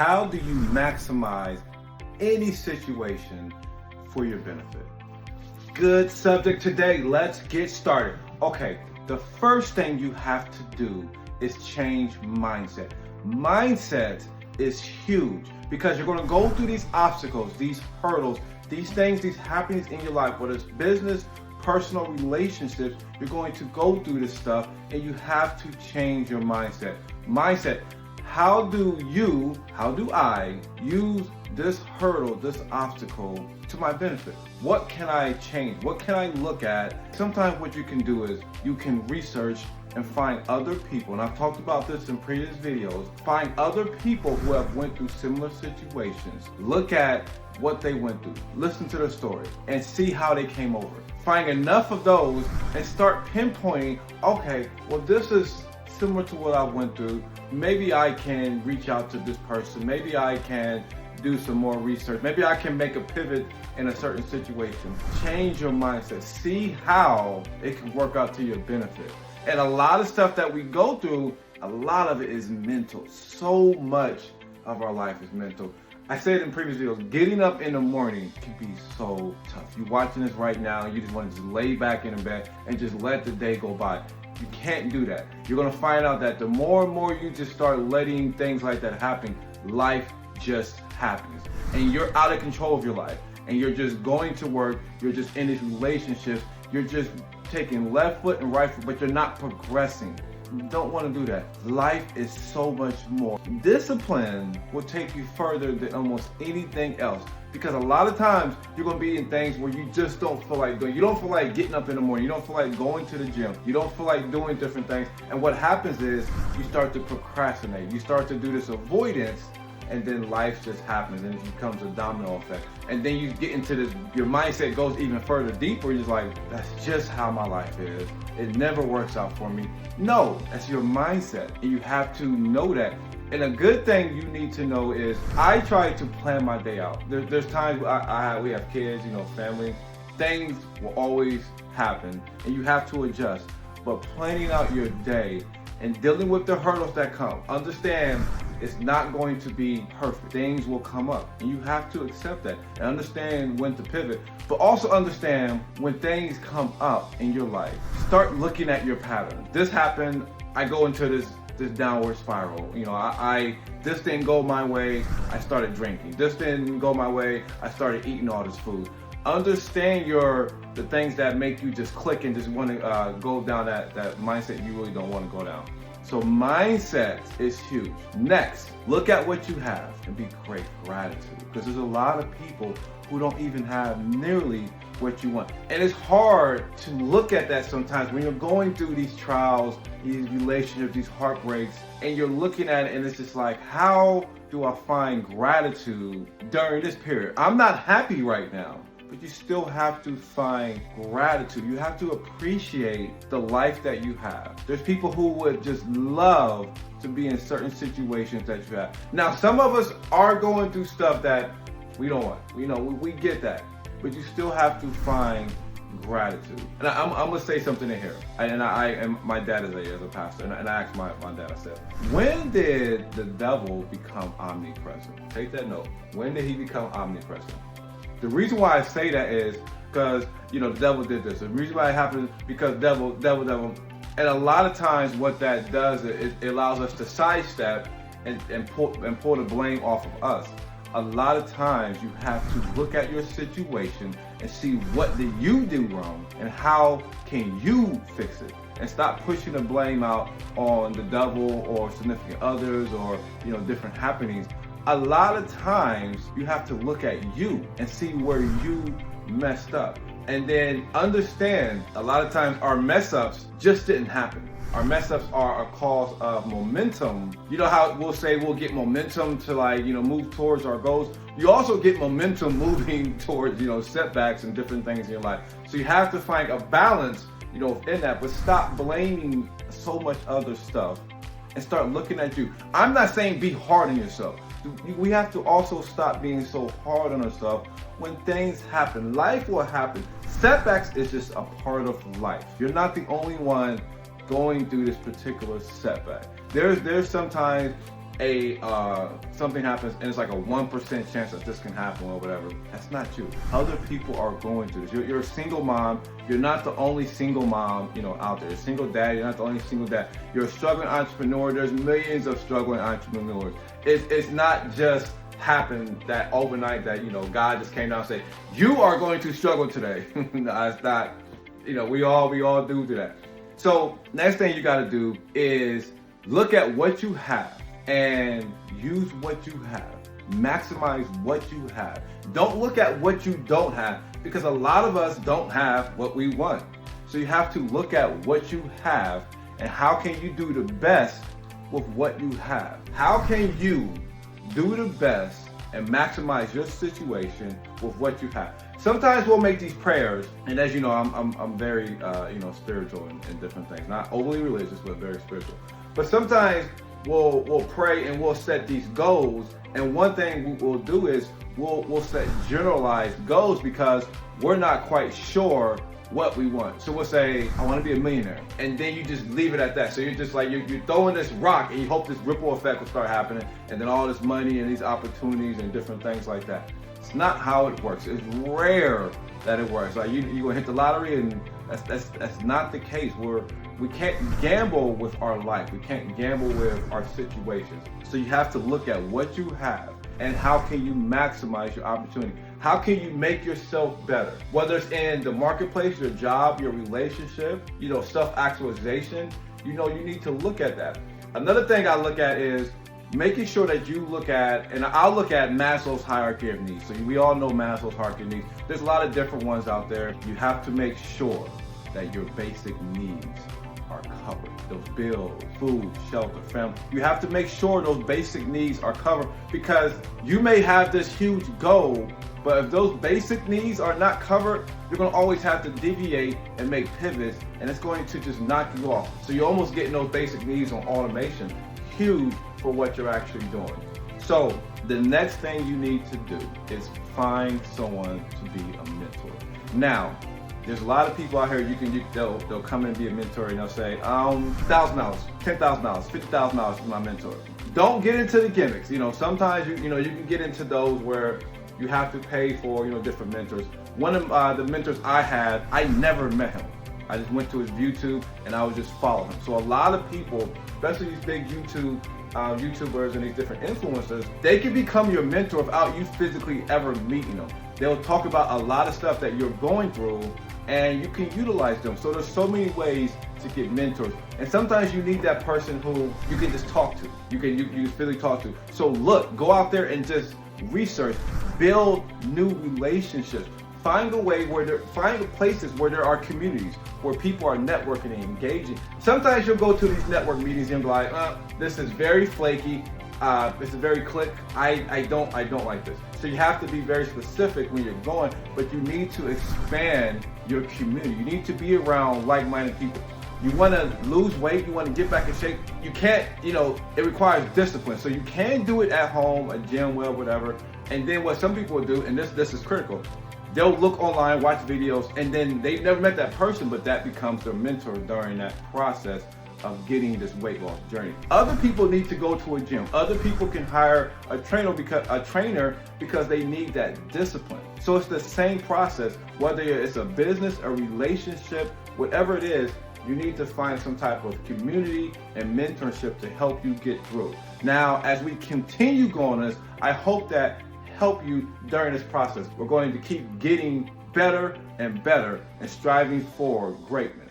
How do you maximize any situation for your benefit? Good subject today. Let's get started. Okay, the first thing you have to do is change mindset. Mindset is huge because you're going to go through these obstacles, these hurdles, these things, these happenings in your life, whether it's business, personal relationships. You're going to go through this stuff and you have to change your mindset. Mindset. How do I use this hurdle, this obstacle to my benefit? What can I change? What can I look at? Sometimes what you can do is you can research and find other people, and I've talked about this in previous videos, find other people who have went through similar situations. Look at what they went through, listen to their story, and see how they came over it. Find enough of those and start pinpointing, okay, well this is similar to what I went through. Maybe I can reach out to this person. Maybe I can do some more research. Maybe I can make a pivot in a certain situation. Change your mindset. See how it can work out to your benefit. And a lot of stuff that we go through, a lot of it is mental. So much of our life is mental. I said in previous videos, getting up in the morning can be so tough. You're watching this right now, you just want to just lay back in the bed and just let the day go by. You can't do that. You're gonna find out that the more and more you just start letting things like that happen, life just happens. And you're out of control of your life. And you're just going to work, you're just in these relationships, you're just taking left foot and right foot, but you're not progressing. You don't want to do that. Life is so much more. Discipline will take you further than almost anything else. Because a lot of times you're going to be in things where you just don't feel like doing. You don't feel like getting up in the morning. You don't feel like going to the gym. You don't feel like doing different things. And what happens is you start to procrastinate. You start to do this avoidance, and then life just happens and it becomes a domino effect. And then you get into this, your mindset goes even further deeper. You're just like, that's just how my life is. It never works out for me. No, that's your mindset. And you have to know that. And a good thing you need to know is I try to plan my day out. There's times we have kids, family. Things will always happen and you have to adjust. But planning out your day and dealing with the hurdles that come. Understand it's not going to be perfect. Things will come up and you have to accept that and understand when to pivot, but also understand when things come up in your life. Start looking at your pattern. This happened, I go into this downward spiral. This didn't go my way, I started drinking. This didn't go my way, I started eating all this food. Understand the things that make you just click and just want to go down that mindset you really don't want to go down. So mindset is huge. Next, look at what you have and be great gratitude, because there's a lot of people who don't even have nearly what you want. And it's hard to look at that sometimes when you're going through these trials, these relationships, these heartbreaks, and you're looking at it and it's just like, how do I find gratitude during this period? I'm not happy right now. But you still have to find gratitude. You have to appreciate the life that you have. There's people who would just love to be in certain situations that you have. Now, some of us are going through stuff that we don't want. We get that. But you still have to find gratitude. And I'm gonna say something in here. And my dad is a pastor. And I asked my dad, I said, when did the devil become omnipresent? Take that note. When did he become omnipresent? The reason why I say that is because, the devil did this. The reason why it happened is because devil. And a lot of times what that does is it allows us to sidestep and pull the blame off of us. A lot of times you have to look at your situation and see what did you do wrong and how can you fix it. And stop pushing the blame out on the devil or significant others or, different happenings. A lot of times you have to look at you and see where you messed up. And then understand a lot of times our mess ups just didn't happen. Our mess ups are a cause of momentum. You know how we'll say we'll get momentum to move towards our goals. You also get momentum moving towards, setbacks and different things in your life. So you have to find a balance, in that, but stop blaming so much other stuff and start looking at you. I'm not saying be hard on yourself. We have to also stop being so hard on ourselves when things happen. Life will happen. Setbacks is just a part of life. You're not the only one going through this particular setback. There's sometimes something happens and it's like a 1% chance that this can happen or whatever. That's not you. Other people are going through this. You're a single mom. You're not the only single mom, out there. You're a single dad. You're not the only single dad. You're a struggling entrepreneur. There's millions of struggling entrepreneurs. It's not just happened that overnight that, God just came down and said, you are going to struggle today. No, it's not. We all do that. So next thing you got to do is look at what you have and use what you have. Maximize what you have. Don't look at what you don't have, because a lot of us don't have what we want. So you have to look at what you have and how can you do the best with what you have. How can you do the best and maximize your situation with what you have? Sometimes we'll make these prayers, and as you know, I'm very spiritual and different things. Not overly religious, but very spiritual. But sometimes we'll pray and we'll set these goals. And one thing we'll do is we'll set generalized goals because we're not quite sure what we want. So we'll say, I want to be a millionaire. And then you just leave it at that. So you're just like, you're throwing this rock and you hope this ripple effect will start happening. And then all this money and these opportunities and different things like that. It's not how it works. It's rare that it works. Like you're gonna hit the lottery, and that's not the case. We can't gamble with our life. We can't gamble with our situations. So you have to look at what you have and how can you maximize your opportunity. How can you make yourself better? Whether it's in the marketplace, your job, your relationship, self-actualization, you need to look at that. Another thing I look at is making sure that you look at, and I'll look at Maslow's hierarchy of needs. So we all know Maslow's hierarchy of needs. There's a lot of different ones out there. You have to make sure that your basic needs are covered. Those bills, food, shelter, family. You have to make sure those basic needs are covered, because you may have this huge goal, but if those basic needs are not covered, you're going to always have to deviate and make pivots, and it's going to just knock you off. So you're almost getting those basic needs on automation. Huge for what you're actually doing. So the next thing you need to do is find someone to be a mentor. Now, there's a lot of people out here, they'll come and be a mentor and they'll say, $1,000, $10,000, $50,000 for my mentor. Don't get into the gimmicks. Sometimes you can get into those where you have to pay for, different mentors. One of the mentors I had, I never met him. I just went to his YouTube and I would just follow him. So a lot of people, especially these big YouTubers and these different influencers, they can become your mentor without you physically ever meeting them. They'll talk about a lot of stuff that you're going through and you can utilize them. So there's so many ways to get mentors. And sometimes you need that person who you can just talk to. You can physically talk to. So go out there and just research, build new relationships. Find places where there are communities, where people are networking and engaging. Sometimes you'll go to these network meetings and be like, this is very flaky, this is very click, I don't like this. So you have to be very specific when you're going, but you need to expand your community. You need to be around like-minded people. You want to lose weight, you want to get back in shape, you can't, it requires discipline. So you can do it at home, a gym, well, whatever. And then what some people will do, and this is critical, they'll look online, watch videos, and then they've never met that person, but that becomes their mentor during that process of getting this weight loss journey. Other people need to go to a gym. Other people can hire a trainer because they need that discipline. So it's the same process, whether it's a business, a relationship, whatever it is, you need to find some type of community and mentorship to help you get through. Now, as we continue going on this, I hope that help you during this process. We're going to keep getting better and better and striving for greatness.